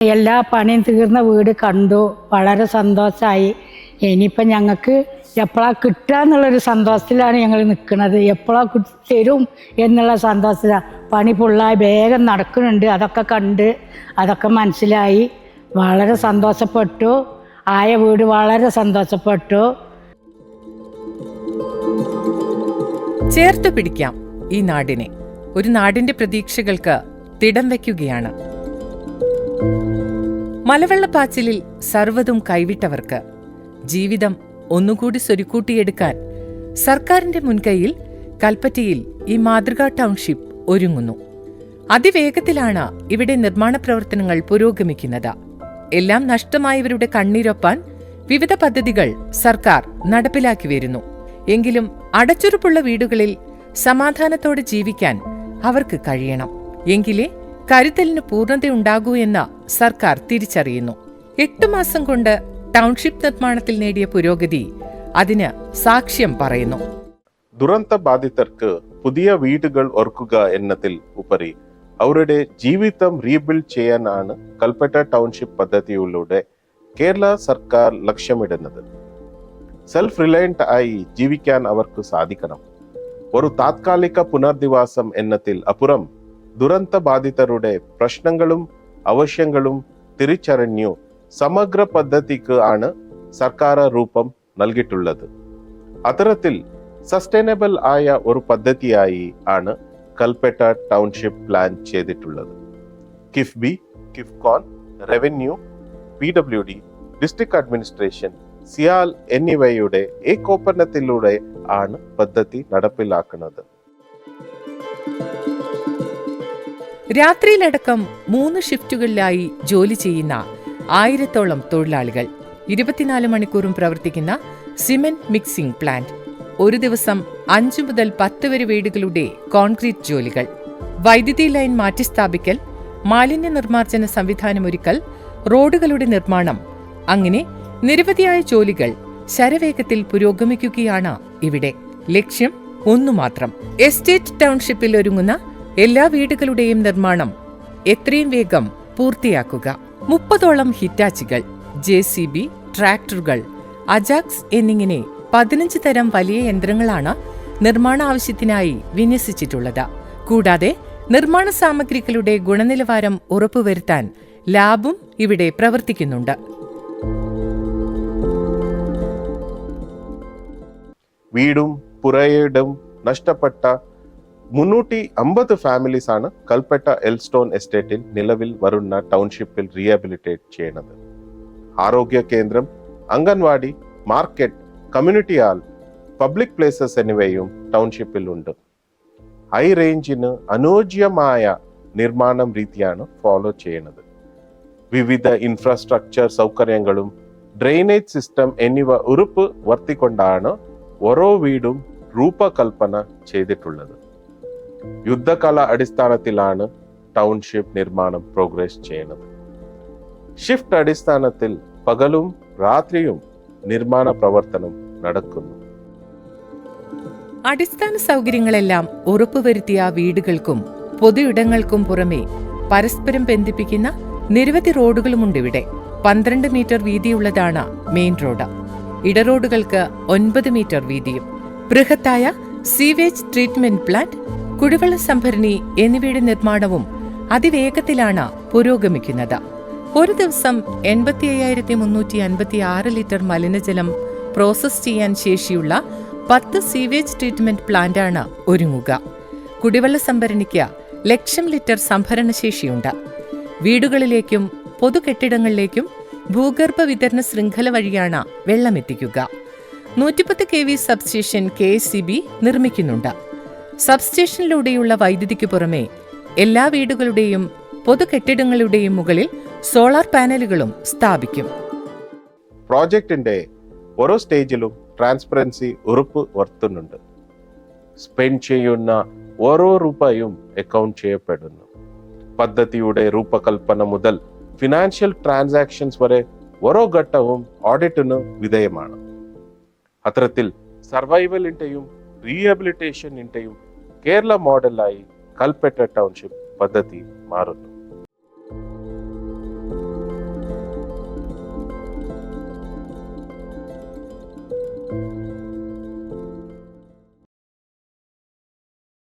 എല്ലാ പണിയും തീർന്ന വീട് കണ്ടു, വളരെ സന്തോഷമായി. ഇനിയിപ്പം ഞങ്ങൾക്ക് എപ്പോഴാണ് കിട്ടുക എന്നുള്ളൊരു സന്തോഷത്തിലാണ് ഞങ്ങൾ നിൽക്കുന്നത്. എപ്പോഴാണ് തരും എന്നുള്ള സന്തോഷത്തിലാണ്. പണി ഫുള്ളായി വേഗം നടക്കുന്നുണ്ട്. അതൊക്കെ കണ്ട് അതൊക്കെ മനസ്സിലായി വളരെ സന്തോഷപ്പെട്ടു. ആയ വീട് വളരെ സന്തോഷപ്പെട്ടു. ചേർത്ത് പിടിക്കാം ഈ നാടിനെ. ഒരു നാടിന്റെ പ്രതീക്ഷകൾക്ക് തിടം വയ്ക്കുകയാണ്. മലവെള്ളപ്പാച്ചിലിൽ സർവ്വതും കൈവിട്ടവർക്ക് ജീവിതം ഒന്നുകൂടി സ്വരുക്കൂട്ടിയെടുക്കാൻ സർക്കാരിന്റെ മുൻകൈയിൽ കൽപ്പറ്റയിൽ ഈ മാതൃകാ ടൗൺഷിപ്പ് ഒരുങ്ങുന്നു. അതിവേഗത്തിലാണ് ഇവിടെ നിർമ്മാണ പ്രവർത്തനങ്ങൾ പുരോഗമിക്കുന്നത്. എല്ലാം നഷ്ടമായവരുടെ കണ്ണീരൊപ്പാൻ വിവിധ പദ്ധതികൾ സർക്കാർ നടപ്പിലാക്കി വരുന്നു. എങ്കിലും അടച്ചുറപ്പുള്ള വീടുകളിൽ സമാധാനത്തോടെ ജീവിക്കാൻ അവർക്ക് കഴിയണം. എങ്കിലേ കരുതലിന് പൂർണ്ണതയുണ്ടാകൂ എന്ന് സർക്കാർ തിരിച്ചറിയുന്നു. 8 മാസം കൊണ്ട് ടൗൺഷിപ്പ് നിർമ്മാണത്തിൽ നേടിയ പുരോഗതി അതിന് സാക്ഷ്യം പറയുന്നു. ദുരന്ത ബാധിതർക്ക് പുതിയ വീടുകൾ ഒരുക്കുക എന്നതിൽ ഉപരി അവരുടെ ജീവിതം റീബിൽഡ് ചെയ്യാനാണ് കൽപ്പറ്റ ടൗൺഷിപ്പ് പദ്ധതിയിലൂടെ കേരള സർക്കാർ ലക്ഷ്യമിടുന്നത്. സെൽഫ് റിലയന്റ് ആയി ജീവിക്കാൻ അവർക്ക് സാധിക്കണം. ഒരു താത്കാലിക പുനരധിവാസം എന്നതിൽ അപ്പുറം ദുരന്ത ബാധിതരുടെ പ്രശ്നങ്ങളും ആവശ്യങ്ങളും തിരിച്ചറിഞ്ഞു സമഗ്ര പദ്ധതിക്ക് ആണ് സർക്കാർ രൂപം നൽകിയിട്ടുള്ളത്. അത്തരത്തിൽ സസ്റ്റൈനബിൾ ആയ ഒരു പദ്ധതിയായി ആണ് കൽപ്പറ്റ ടൗൺഷിപ്പ് പ്ലാൻ ചെയ്തിട്ടുള്ളത്. KIIFB, KIIFCON, revenue, PWD, district administration, CIAL എന്നിവയുടെ ഏകോപനത്തിലൂടെ ആണ് പദ്ധതി നടപ്പിലാക്കുന്നത്. രാത്രിയിലടക്കം 3 ഷിഫ്റ്റുകളിലായി ജോലി ചെയ്യുന്ന 1000-ഓളം തൊഴിലാളികൾ, 24 മണിക്കൂറും പ്രവർത്തിക്കുന്ന സിമന്റ് മിക്സിംഗ് പ്ലാന്റ്, ഒരു ദിവസം 5 മുതൽ 10 വരെ വീടുകളുടെ കോൺക്രീറ്റ് ജോലികൾ, വൈദ്യുതി ലൈൻ മാറ്റിസ്ഥാപിക്കൽ, മാലിന്യ നിർമ്മാർജ്ജന സംവിധാനമൊരുക്കൽ, റോഡുകളുടെ നിർമ്മാണം, അങ്ങനെ നിരവധിയായ ജോലികൾ ശരവേഗത്തിൽ പുരോഗമിക്കുകയാണ് ഇവിടെ. ലക്ഷ്യം ഒന്നുമാത്രം: എസ്റ്റേറ്റ് ടൗൺഷിപ്പിൽ ഒരുങ്ങുന്ന എല്ലാ വീടുകളുടെയും നിർമ്മാണം എത്രയും വേഗം പൂർത്തിയാക്കുക. 30ഓളം ഹിറ്റാച്ചികൾ, JCB, ട്രാക്ടറുകൾ, അജാക്സ് എന്നിങ്ങനെ 15 തരം വലിയ യന്ത്രങ്ങളാണ് നിർമ്മാണ ആവശ്യത്തിനായി വിന്യസിച്ചിട്ടുള്ളത്. കൂടാതെ നിർമ്മാണ സാമഗ്രികളുടെ ഗുണനിലവാരം ഉറപ്പുവരുത്താൻ ലാബും ഇവിടെ പ്രവർത്തിക്കുന്നുണ്ട്. വീടും പുരയിടം നഷ്ടപ്പെട്ട 350 ഫാമിലീസ് ആണ് കൽപ്പറ്റ എൽസ്റ്റോൺ എസ്റ്റേറ്റിൽ നിലവിൽ വരുന്ന ടൗൺഷിപ്പിൽ റീഹാബിലിറ്റേറ്റ് ചെയ്യുന്നത്. ആരോഗ്യ കേന്ദ്രം, anganwadi, market, community hall, public places എന്നിവയും ടൗൺഷിപ്പിൽ ഉണ്ട്. ഹൈ റേഞ്ചിന് അനുയോജ്യമായ നിർമ്മാണം രീതിയാണ് ഫോളോ ചെയ്യുന്നത്. വിവിധ ഇൻഫ്രാസ്ട്രക്ചർ സൗകര്യങ്ങളും ഡ്രെയിനേജ് സിസ്റ്റം എന്നിവ ഉറപ്പ് വരുത്തിക്കൊണ്ടാണ് ഓരോ വീടും രൂപകൽപ്പന ചെയ്തിട്ടുള്ളത്. യുദ്ധകാല അടിസ്ഥാനത്തിലാണ് ടൗൺഷിപ്പ് നിർമ്മാണം പ്രോഗ്രസ് ചെയ്യുന്നത്. ഷിഫ്റ്റ് അടിസ്ഥാനത്തിൽ പകലും രാത്രിയും നിർമ്മാണ പ്രവർത്തനം നടക്കുന്നു. അടിസ്ഥാന സൗകര്യങ്ങളെല്ലാം ഉറപ്പുവരുത്തിയ വീടുകൾക്കും പൊതുയിടങ്ങൾക്കും പുറമെ പരസ്പരം ബന്ധിപ്പിക്കുന്ന നിരവധി റോഡുകളുമുണ്ടിവിടെ. 12 മീറ്റർ വീതിയുള്ളതാണ് മെയിൻ റോഡ്. ഇടറോഡുകൾക്ക് 9 മീറ്റർ വീതിയും. ബൃഹത്തായ സീവേജ് ട്രീറ്റ്മെന്റ് പ്ലാന്റ്, കുടിവെള്ള സംഭരണി എന്നിവയുടെ നിർമ്മാണവും അതിവേഗത്തിലാണ് പുരോഗമിക്കുന്നത്. ഒരു ദിവസം 85,356 ലിറ്റർ മലിനജലം പ്രോസസ് ചെയ്യാൻ ശേഷിയുള്ള 10 സീവേജ് ട്രീറ്റ്മെന്റ് പ്ലാന്റാണ് ഒരുങ്ങുക. കുടിവെള്ള സംഭരണിക്ക് 1,00,000 ലിറ്റർ സംഭരണശേഷിയുണ്ട്. വീടുകളിലേക്കും പൊതുകെട്ടിടങ്ങളിലേക്കും ഭൂഗർഭ വിതരണ ശൃംഖല വഴിയാണ് വെള്ളമെത്തിക്കുക. 110 kV സബ്സ്റ്റേഷൻ KSCB നിർമ്മിക്കുന്നുണ്ട്. സബ്സ്റ്റേഷനിലൂടെയുള്ള വൈദ്യുതിക്ക് പുറമെ എല്ലാ വീടുകളുടെയും പൊതുകെട്ടിടങ്ങളുടെയും മുകളിൽ സോളാർ പാനലുകളും സ്ഥാപിക്കും. പ്രോജക്റ്റിന്റെ ഓരോ സ്റ്റേജിലും ട്രാൻസ്പെറൻസി ഉറപ്പ് വരുത്തുന്നുണ്ട്. സ്പെൻഡ് ചെയ്യുന്ന ഓരോ രൂപയും അക്കൗണ്ട് ചെയ്യപ്പെടുന്നു. പദ്ധതിയുടെ രൂപകൽപ്പന മുതൽ ഫിനാൻഷ്യൽ ട്രാൻസാക്ഷൻസ് വരെ ഓരോ ഘട്ടവും ഓഡിറ്റിന് വിധേയമാണ്. അത്തരത്തിൽ സർവൈവലിന്റെയും റീഹാബിലിറ്റേഷനിന്റെയും കേരള മോഡലായി കൽപ്പറ്റ ടൗൺഷിപ്പ് പദ്ധതി മാറുന്നു.